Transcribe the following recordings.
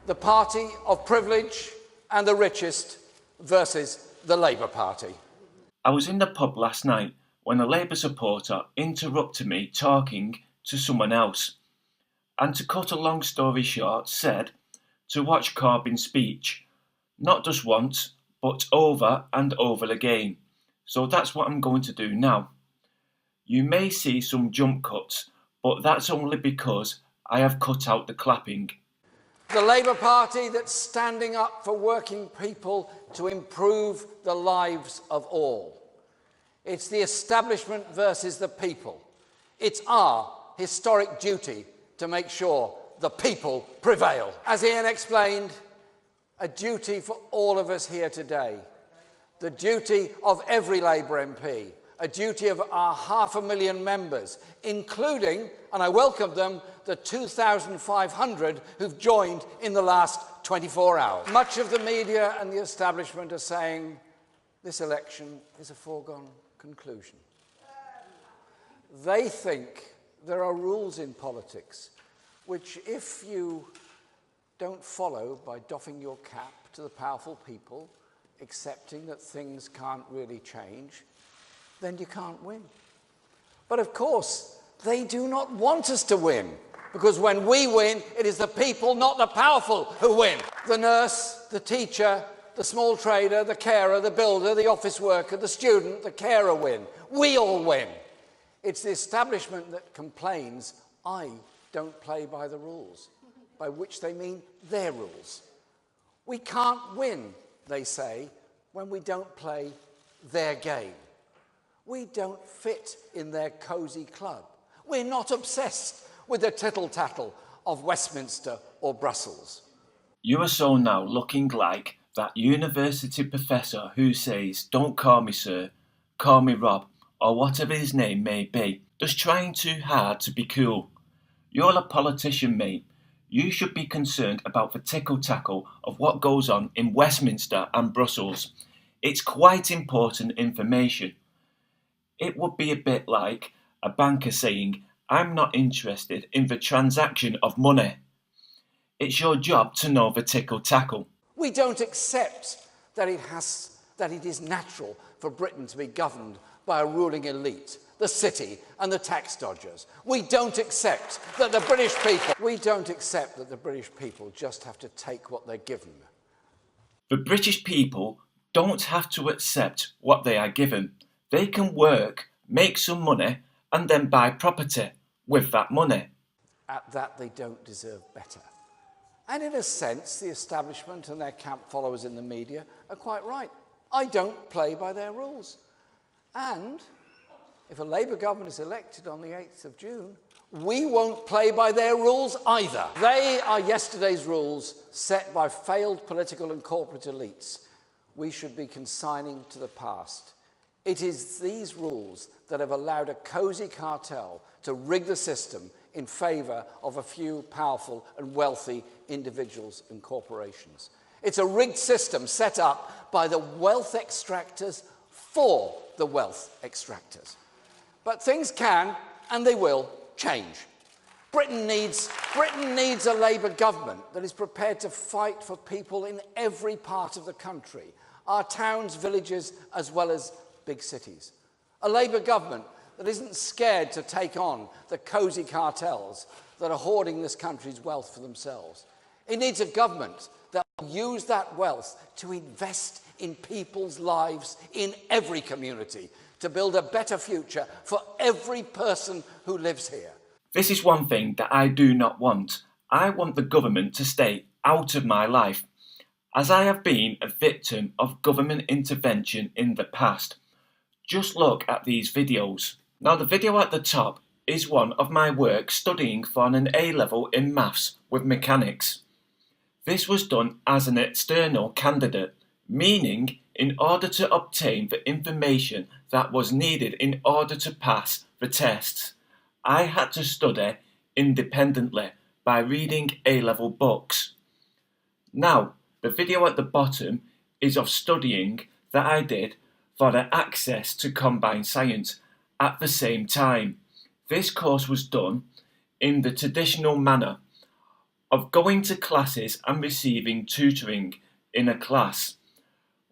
the party of privilege and the richest versus the Labour Party. I was in the pub last night when a Labour supporter interrupted me talking to someone else, and to cut a long story short, said to watch Corbyn's speech, not just once, but over and over again. So that's what I'm going to do now. You may see some jump cuts, but that's only because I have cut out the clapping. The Labour Party that's standing up for working people to improve the lives of all. It's the establishment versus the people. It's our historic duty to make sure the people prevail. As Ian explained, a duty for all of us here today. The duty of every Labour MP, a duty of our 500,000 members, including, and I welcome them, the 2,500 who've joined in the last 24 hours. Much of the media and the establishment are saying this election is a foregone conclusion. They think there are rules in politics which, if you don't follow by doffing your cap to the powerful people, accepting that things can't really change, then you can't win. But of course, they do not want us to win, because when we win, it is the people, not the powerful, who win. The nurse, the teacher, the small trader, the carer, the builder, the office worker, the student, the carer win. We all win. It's the establishment that complains, I don't play by the rules, by which they mean their rules. We can't win, they say, when we don't play their game. We don't fit in their cosy club. We're not obsessed with the tittle-tattle of Westminster or Brussels. You are so now looking like that university professor who says, don't call me sir, call me Rob, or whatever his name may be, just trying too hard to be cool. You're a politician, mate. You should be concerned about the tickle-tackle of what goes on in Westminster and Brussels. It's quite important information. It would be a bit like a banker saying, I'm not interested in the transaction of money. It's your job to know the tickle-tackle. We don't accept that it is natural for Britain to be governed by a ruling elite, the city and the tax dodgers. We don't accept that the British people just have to take what they're given. The British people don't have to accept what they are given. They can work, make some money, and then buy property with that money. At that, they don't deserve better. And in a sense, the establishment and their camp followers in the media are quite right. I don't play by their rules. And if a Labour government is elected on the 8th of June, we won't play by their rules either. They are yesterday's rules set by failed political and corporate elites. We should be consigning to the past. It is these rules that have allowed a cosy cartel to rig the system in favour of a few powerful and wealthy individuals and corporations. It's a rigged system set up by the wealth extractors for the wealth extractors. But things can, and they will, change. Britain needs a Labour government that is prepared to fight for people in every part of the country, our towns, villages, as well as big cities. A Labour government that isn't scared to take on the cosy cartels that are hoarding this country's wealth for themselves. It needs a government that will use that wealth to invest in people's lives in every community, to build a better future for every person who lives here. This is one thing that I do not want. I want the government to stay out of my life, as I have been a victim of government intervention in the past. Just look at these videos. Now, the video at the top is one of my work studying for an A-level in maths with mechanics. This was done as an external candidate, meaning in order to obtain the information that was needed in order to pass the tests, I had to study independently by reading A-level books. Now, the video at the bottom is of studying that I did for the access to combined science at the same time. This course was done in the traditional manner of going to classes and receiving tutoring in a class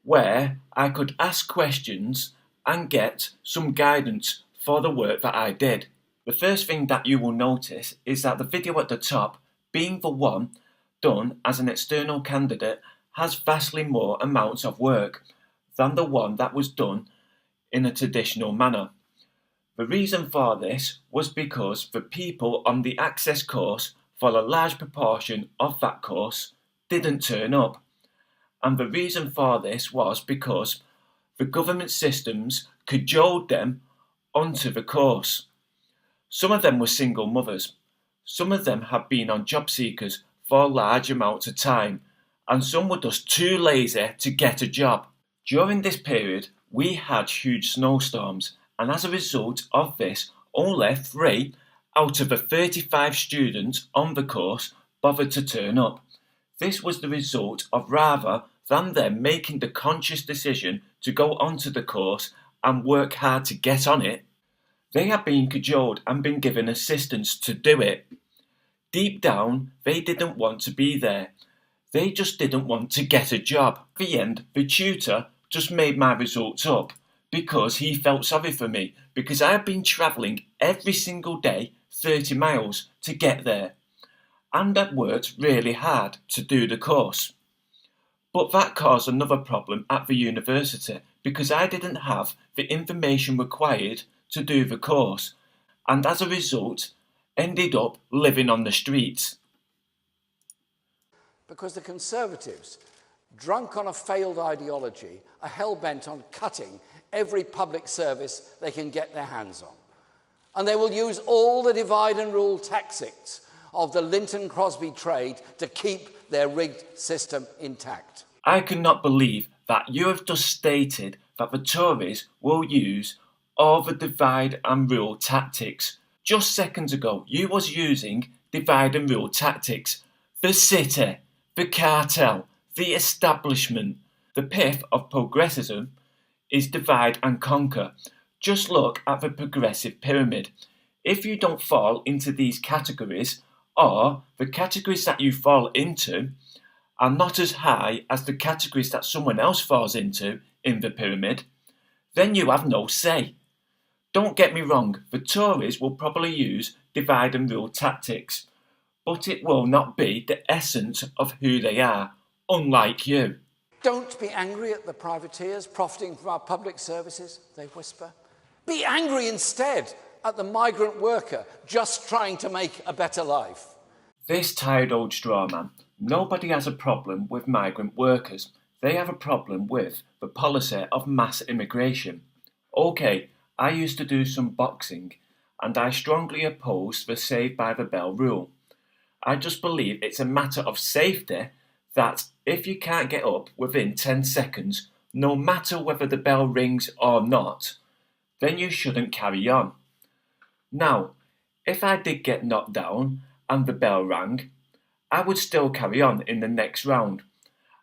where I could ask questions and get some guidance for the work that I did. The first thing that you will notice is that the video at the top, being the one done as an external candidate, has vastly more amounts of work than the one that was done in a traditional manner. The reason for this was because the people on the Access course, for a large proportion of that course, didn't turn up. And the reason for this was because the government systems cajoled them onto the course. Some of them were single mothers. Some of them had been on job seekers for large amounts of time, and some were just too lazy to get a job. During this period, we had huge snowstorms, and as a result of this, only 3 out of the 35 students on the course bothered to turn up. This was the result of rather than them making the conscious decision to go onto the course and work hard to get on it, they had been cajoled and been given assistance to do it. Deep down, they didn't want to be there. They just didn't want to get a job. At the end, the tutor just made my results up because he felt sorry for me because I had been travelling every single day 30 miles to get there, and I'd worked really hard to do the course. But that caused another problem at the university because I didn't have the information required to do the course, and as a result, ended up living on the streets. Because the Conservatives, drunk on a failed ideology, are hell-bent on cutting every public service they can get their hands on. And they will use all the divide and rule tactics of the Linton Crosby trade to keep their rigged system intact. I cannot believe that you have just stated that the Tories will use all the divide and rule tactics. Just seconds ago, you was using divide and rule tactics. The city, the cartel, the establishment. The pith of progressivism is divide and conquer. Just look at the progressive pyramid. If you don't fall into these categories, or the categories that you fall into are not as high as the categories that someone else falls into in the pyramid, then you have no say. Don't get me wrong, the Tories will probably use divide and rule tactics, but it will not be the essence of who they are, unlike you. Don't be angry at the privateers profiting from our public services, they whisper. Be angry instead at the migrant worker just trying to make a better life. This tired old straw man. Nobody has a problem with migrant workers. They have a problem with the policy of mass immigration. Okay, I used to do some boxing, and I strongly oppose the Saved by the Bell rule. I just believe it's a matter of safety that if you can't get up within 10 seconds, no matter whether the bell rings or not, then you shouldn't carry on. Now, if I did get knocked down and the bell rang, I would still carry on in the next round,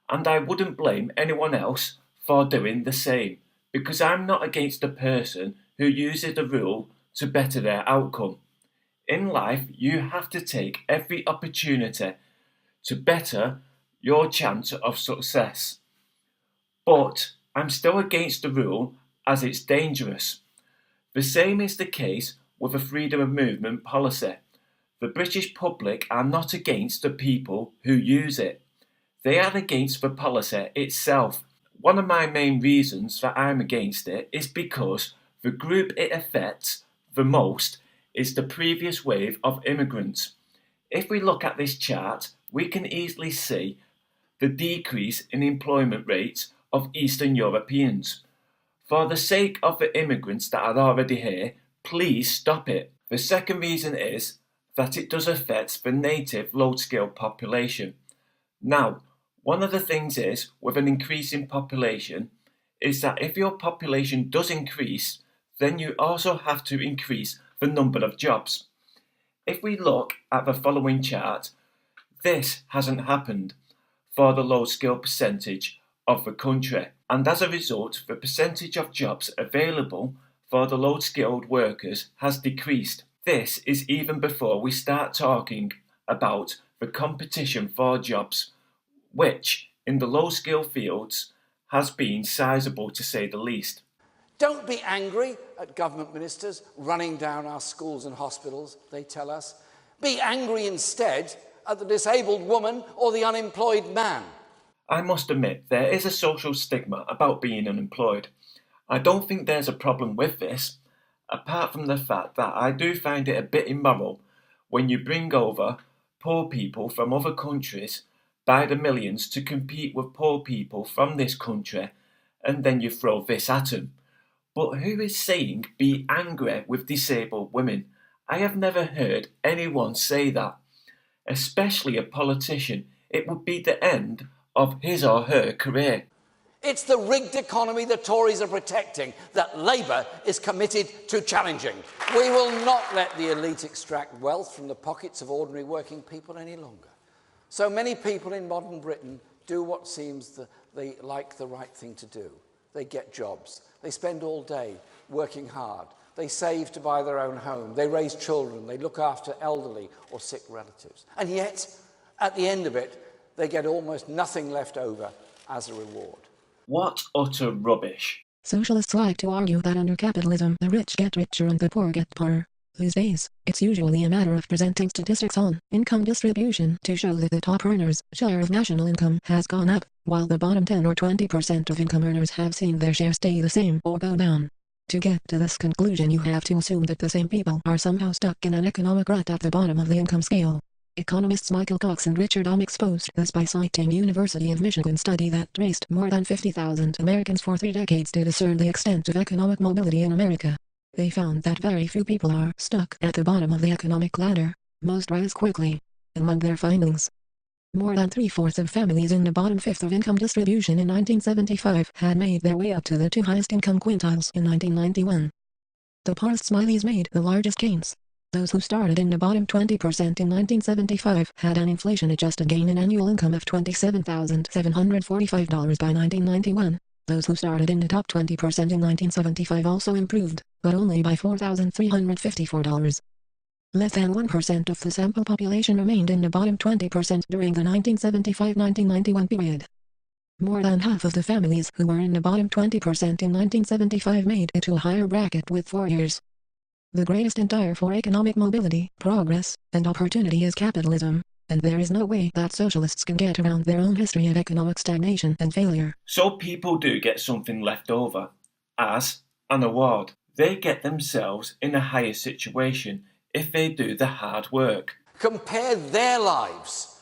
and I wouldn't blame anyone else for doing the same, because I'm not against a person who uses the rule to better their outcome. In life, you have to take every opportunity to better your chance of success. But I'm still against the rule as it's dangerous. The same is the case with a freedom of movement policy. The British public are not against the people who use it. They are against the policy itself. One of my main reasons that I'm against it is because the group it affects the most is the previous wave of immigrants. If we look at this chart, we can easily see the decrease in employment rates of Eastern Europeans. For the sake of the immigrants that are already here, please stop it. The second reason is that it does affect the native low-skilled population. Now, one of the things is, with an increasing population, is that if your population does increase, then you also have to increase the number of jobs. If we look at the following chart, this hasn't happened for the low-skilled percentage of the country, and as a result, the percentage of jobs available for the low-skilled workers has decreased. This is even before we start talking about the competition for jobs, which, in the low-skill fields, has been sizable to say the least. Don't be angry at government ministers running down our schools and hospitals, they tell us. Be angry instead at the disabled woman or the unemployed man. I must admit, there is a social stigma about being unemployed. I don't think there's a problem with this, apart from the fact that I do find it a bit immoral when you bring over poor people from other countries by the millions to compete with poor people from this country, and then you throw this at them. But who is saying be angry with disabled women? I have never heard anyone say that. Especially a politician. It would be the end of his or her career. It's the rigged economy the Tories are protecting that Labour is committed to challenging. We will not let the elite extract wealth from the pockets of ordinary working people any longer. So many people in modern Britain do what seems they like the right thing to do. They get jobs. They spend all day working hard. They save to buy their own home. They raise children. They look after elderly or sick relatives. And yet, at the end of it, they get almost nothing left over as a reward. What utter rubbish. Socialists like to argue that under capitalism, the rich get richer and the poor get poorer. These days, it's usually a matter of presenting statistics on income distribution to show that the top earners' share of national income has gone up, while the bottom 10 or 20% of income earners have seen their share stay the same or go down. To get to this conclusion, you have to assume that the same people are somehow stuck in an economic rut at the bottom of the income scale. Economists Michael Cox and Richard Ohm exposed this by citing University of Michigan study that traced more than 50,000 Americans for 3 decades to discern the extent of economic mobility in America. They found that very few people are stuck at the bottom of the economic ladder. Most rise quickly. Among their findings, more than 3/4 of families in the bottom fifth of income distribution in 1975 had made their way up to the 2 highest income quintiles in 1991. The poorest smileys made the largest gains. Those who started in the bottom 20% in 1975 had an inflation-adjusted gain in annual income of $27,745 by 1991. Those who started in the top 20% in 1975 also improved, but only by $4,354. Less than 1% of the sample population remained in the bottom 20% during the 1975-1991 period. More than half of the families who were in the bottom 20% in 1975 made it to a higher bracket with 4 years. The greatest entire for economic mobility, progress, and opportunity is capitalism, and there is no way that socialists can get around their own history of economic stagnation and failure. So people do get something left over, as an award. They get themselves in a higher situation if they do the hard work. Compare their lives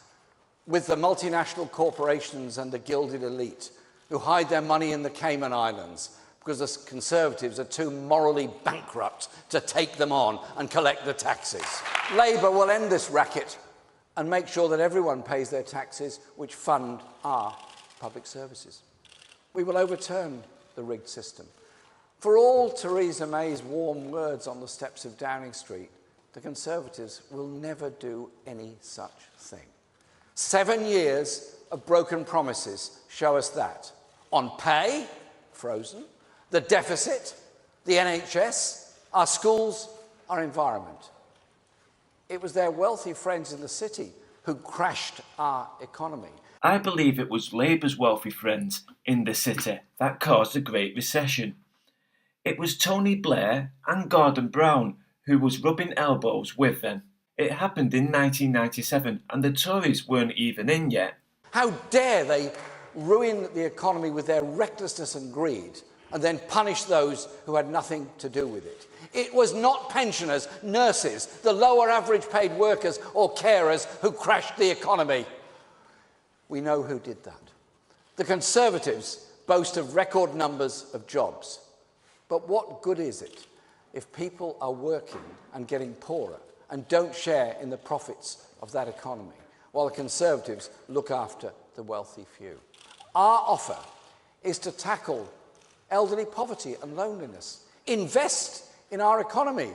with the multinational corporations and the gilded elite who hide their money in the Cayman Islands because the Conservatives are too morally bankrupt to take them on and collect the taxes. Labour will end this racket and make sure that everyone pays their taxes which fund our public services. We will overturn the rigged system. For all Theresa May's warm words on the steps of Downing Street, the Conservatives will never do any such thing. 7 years of broken promises show us that. On pay, frozen, the deficit, the NHS, our schools, our environment. It was their wealthy friends in the city who crashed our economy. I believe it was Labour's wealthy friends in the city that caused the Great Recession. It was Tony Blair and Gordon Brown who was rubbing elbows with them. It happened in 1997 and the Tories weren't even in yet. How dare they ruin the economy with their recklessness and greed and then punish those who had nothing to do with it. It was not pensioners, nurses, the lower average paid workers or carers who crashed the economy. We know who did that. The Conservatives boast of record numbers of jobs. But what good is it if people are working and getting poorer and don't share in the profits of that economy, while the Conservatives look after the wealthy few? Our offer is to tackle elderly poverty and loneliness, invest in our economy,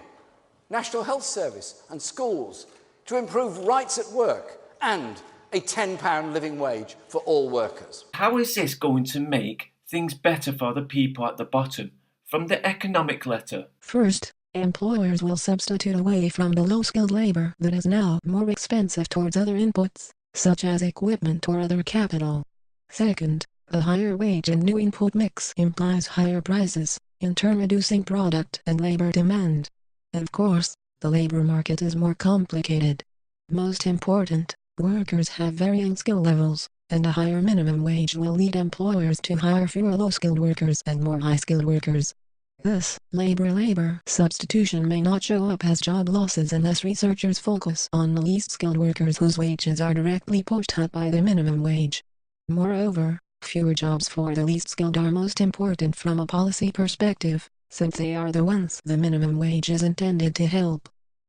National Health Service and schools, to improve rights at work and a £10 living wage for all workers. How is this going to make things better for the people at the bottom? From the economic letter. First, Employers will substitute away from the low-skilled labor that is now more expensive towards other inputs, such as equipment or other capital. Second, the higher wage and new input mix implies higher prices, in turn reducing product and labor demand. Of course, the labor market is more complicated. Most important, workers have varying skill levels, and a higher minimum wage will lead employers to hire fewer low-skilled workers and more high-skilled workers. Thus, labor substitution may not show up as job losses unless researchers focus on the least skilled workers whose wages are directly pushed up by the minimum wage. Moreover, fewer jobs for the least skilled are most important from a policy perspective, since they are the ones the minimum wage is intended to help.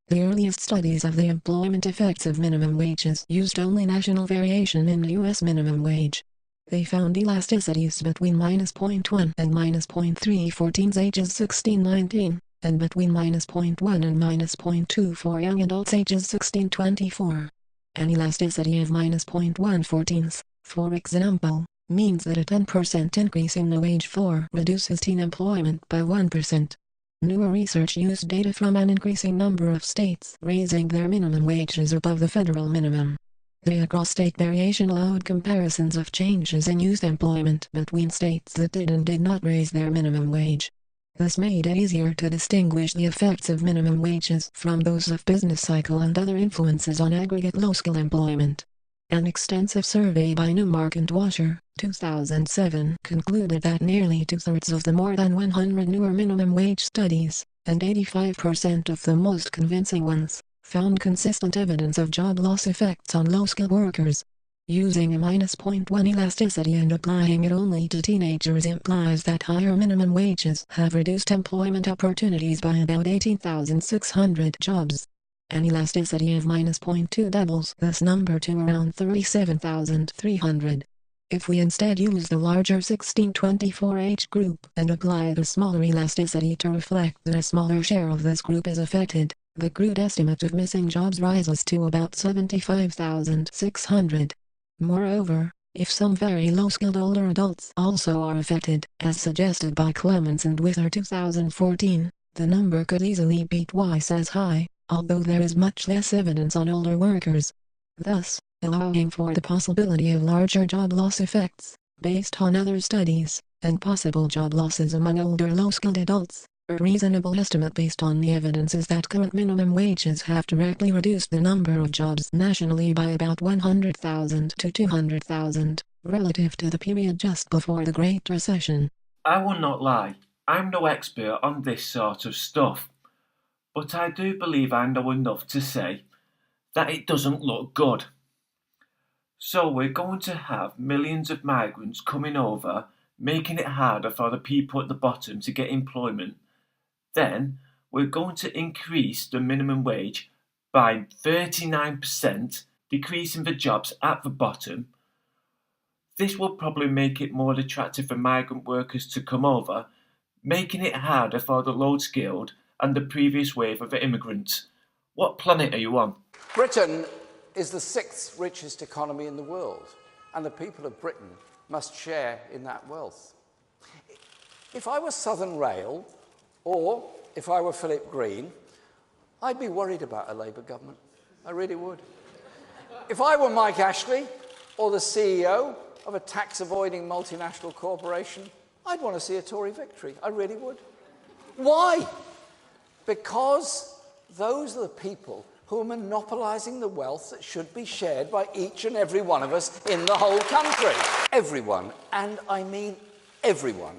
The earliest studies of the employment effects of minimum wages used only national variation in the U.S. minimum wage. They found elasticities between -0.1 and -0.3 for teens ages 16-19, and between -0.1 and -0.2 for young adults ages 16-24. An elasticity of -0.1 for teens, for example, means that a 10% increase in the wage floor reduces teen employment by 1%. Newer research used data from an increasing number of states raising their minimum wages above the federal minimum. The across-state variation allowed comparisons of changes in youth employment between states that did and did not raise their minimum wage. This made it easier to distinguish the effects of minimum wages from those of business cycle and other influences on aggregate low-skill employment. An extensive survey by Newmark and Washer, 2007, concluded that nearly two-thirds of the more than 100 newer minimum wage studies, and 85% of the most convincing ones, found consistent evidence of job loss effects on low-skilled workers. Using a -0.1 elasticity and applying it only to teenagers implies that higher minimum wages have reduced employment opportunities by about 18,600 jobs. An elasticity of -0.2 doubles this number to around 37,300. If we instead use the larger 16-24 age group and apply the smaller elasticity to reflect that a smaller share of this group is affected, the crude estimate of missing jobs rises to about 75,600. Moreover, if some very low-skilled older adults also are affected, as suggested by Clements and Wither 2014, the number could easily be twice as high, although there is much less evidence on older workers. Thus, allowing for the possibility of larger job loss effects, based on other studies, and possible job losses among older low-skilled adults, a reasonable estimate based on the evidence is that current minimum wages have directly reduced the number of jobs nationally by about 100,000 to 200,000, relative to the period just before the Great Recession. I will not lie, I'm no expert on this sort of stuff, but I do believe I know enough to say that it doesn't look good. So we're going to have millions of migrants coming over, making it harder for the people at the bottom to get employment. Then we're going to increase the minimum wage by 39%, decreasing the jobs at the bottom. This will probably make it more attractive for migrant workers to come over, making it harder for the low-skilled and the previous wave of immigrants. What planet are you on? Britain is the sixth richest economy in the world, and the people of Britain must share in that wealth. If I were Southern Rail, or if I were Philip Green, I'd be worried about a Labour government. I really would. If I were Mike Ashley, or the CEO of a tax-avoiding multinational corporation, I'd want to see a Tory victory. I really would. Why? Because those are the people who are monopolising the wealth that should be shared by each and every one of us in the whole country. Everyone, and I mean everyone,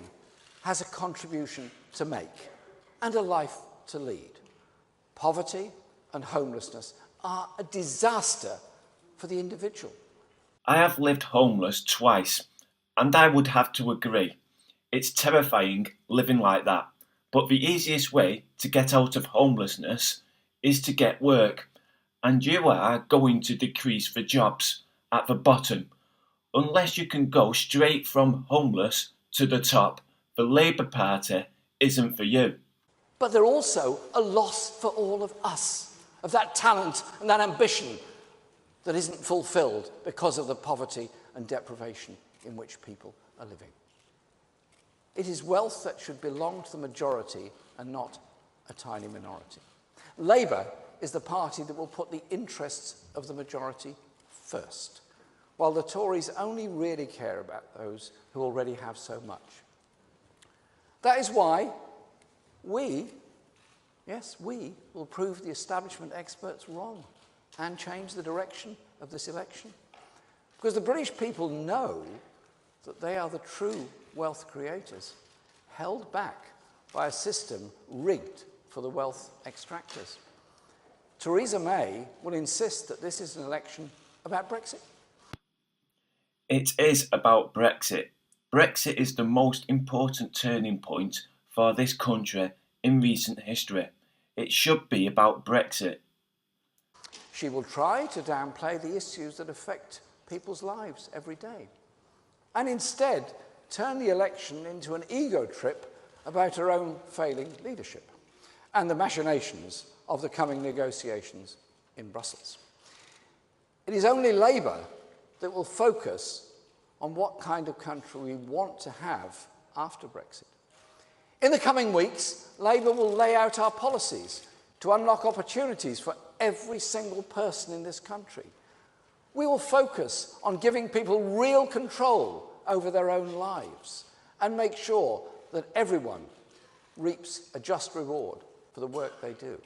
has a contribution to make and a life to lead. Poverty and homelessness are a disaster for the individual. I have lived homeless twice, and I would have to agree. It's terrifying living like that, but the easiest way to get out of homelessness is to get work, and you are going to decrease the jobs at the bottom. Unless you can go straight from homeless to the top, the Labour Party isn't for you. But they're also a loss for all of us, of that talent and that ambition that isn't fulfilled because of the poverty and deprivation in which people are living. It is wealth that should belong to the majority and not a tiny minority. Labour is the party that will put the interests of the majority first, while the Tories only really care about those who already have so much. That is why we will prove the establishment experts wrong and change the direction of this election. Because the British people know that they are the true wealth creators, held back by a system rigged for the wealth extractors. Theresa May will insist that this is an election about Brexit. It is about Brexit. Brexit is the most important turning point for this country in recent history. It should be about Brexit. She will try to downplay the issues that affect people's lives every day, and instead turn the election into an ego trip about her own failing leadership and the machinations of the coming negotiations in Brussels. It is only Labour that will focus on what kind of country we want to have after Brexit. In the coming weeks, Labour will lay out our policies to unlock opportunities for every single person in this country. We will focus on giving people real control over their own lives and make sure that everyone reaps a just reward for the work they do.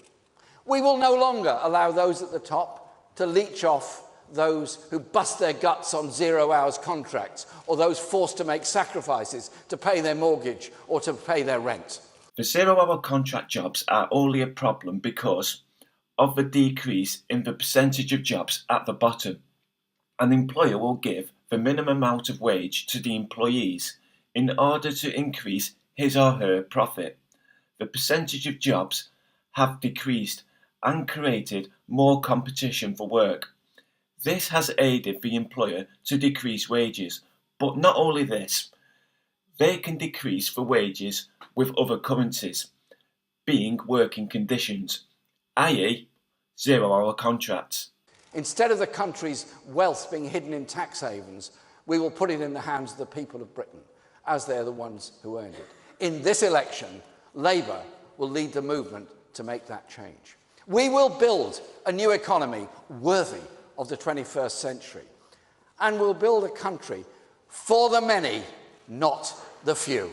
We will no longer allow those at the top to leech off those who bust their guts on 0 hours contracts, or those forced to make sacrifices to pay their mortgage or to pay their rent. The 0 hour contract jobs are only a problem because of the decrease in the percentage of jobs at the bottom. An employer will give the minimum amount of wage to the employees in order to increase his or her profit. The percentage of jobs have decreased and created more competition for work. This has aided the employer to decrease wages, but not only this, they can decrease the wages with other currencies, being working conditions, i.e. 0 hour contracts. Instead of the country's wealth being hidden in tax havens, we will put it in the hands of the people of Britain, as they're the ones who earned it. In this election, Labour will lead the movement to make that change. We will build a new economy worthy of the 21st century, and we'll build a country for the many, not the few.